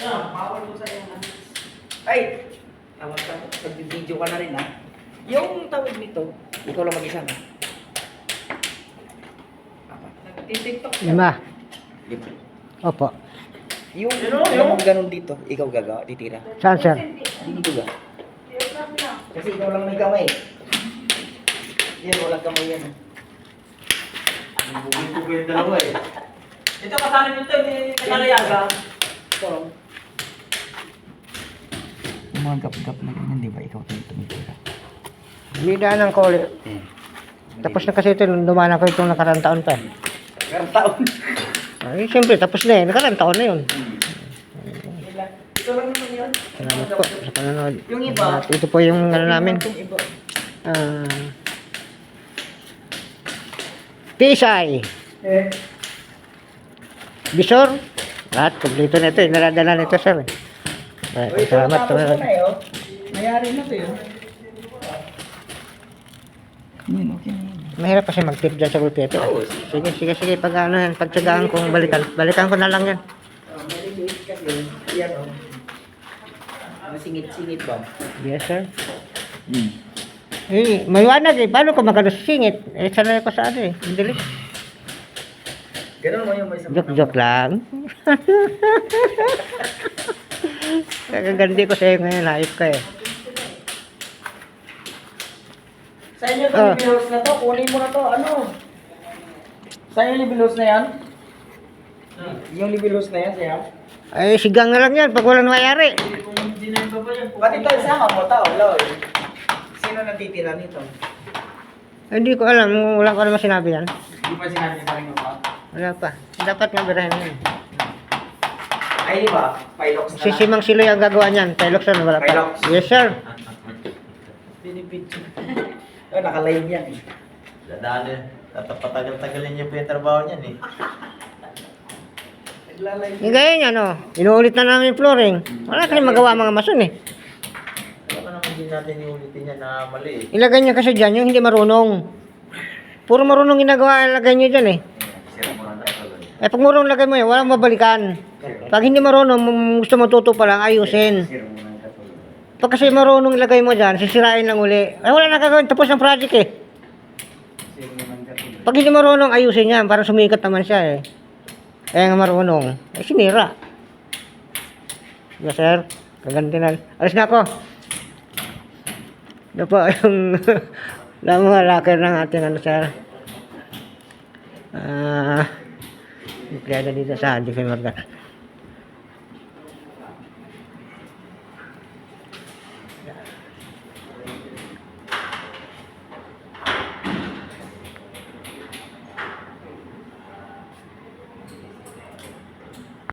Bawal ko sa'yo. Ay! Tawag ka. Pag-video ka na rin ha. Yung tawag nito, ikaw lang mag-isa na. Nag-tiktok ka. 5. Libre. Opo. Yung ganun dito, ikaw gagawa, titira. Saan, sir? Dito ga. Kasi ikaw lang may kamay. Yan, walang kamay yan. Bugin ko yung dalawa eh. Ito kasama nito, hindi kalayaga. Ito. Yung mga gap-gap na ganyan, di ba? Ikaw tayo tumitira. Lidaanan ko ulit. Tapos na kasi ito, dumanan ko itong nakarang taon pa. Karang taon. Ay, siyempre, tapos na eh. Nakarang taon na yun. Ito lang naman yun. Salamat po sa panonood. Yung iba. At ito po yung ano namin. Yung iba. PSI. Bisor. Lahat, kompleto na ito. Naradala nito, sir. Uy, ito Salamat. natapos ko na eh, oh. Mayari na to yun. Yun, okay na yun. Mahirap kasi mag-tip dyan sa gulpito. Sige. Pag ano yan, pagtsagaan kong balikan. Balikan ko na lang yan. May liit kasi. Yan, oh. Masingit-singit ba? Yes, sir. Eh, maliwanag eh. Paano ko magkadusingit? Eh, sanay ko sa ano eh. Hindi. Ganun mo yung may sa Joke lang. Kagagandi ko sa'yo ngayon. Hayop ka eh. Sa inyo itong Ah. libilos na to, kunin mo na to, ano? Sa inyo libilos na yan? Yung libilos na yan, siya? Ay, sigang na lang yan pag walang nangyayari. Ba't ito isama mo tao, Lord? Sino natitira nito? Hindi ko alam. Wala ko naman sinabi yan. Hindi pa sinabi sa inyo pa? Wala pa. Dapat nga birahin yun. Ay, di ba? Pilox na Si lang. Simang Siloy ang gagawa niyan. Pilox na wala pa. Pilox. Yes, sir. Binipidyo. Oh, naka-live yan eh. Dadaan eh. Patagal-tagalin niyo po yung trabaho niyan eh. Naglalive. Yung gaya niya, no? Inuulit na namin yung flooring. Wala ka rin magawa mga mason eh. Baka naman din natin iulitin niya na mali eh. Ilagay niya kasi dyan yung hindi marunong. Puro marunong ginagawa, ilagay niyo dyan eh. Sira mo na talaga. Eh pag marunong lagay mo yan, walang mabalikan. Pag hindi marunong, gusto mo tuto pa lang, ayusin. Pag kasi marunong ilagay mo dyan, sisirain lang uli. Eh wala na gagawin, tapos ang project eh. Pag hindi marunong, ayusin yan, para sumikat naman siya eh. Eh nga marunong, eh sinira. Yes sir, kaganti na. Alis na ako. Ito po yung mga locker ng ating ano sir. Empleyado dito sa Jiffy Morgan.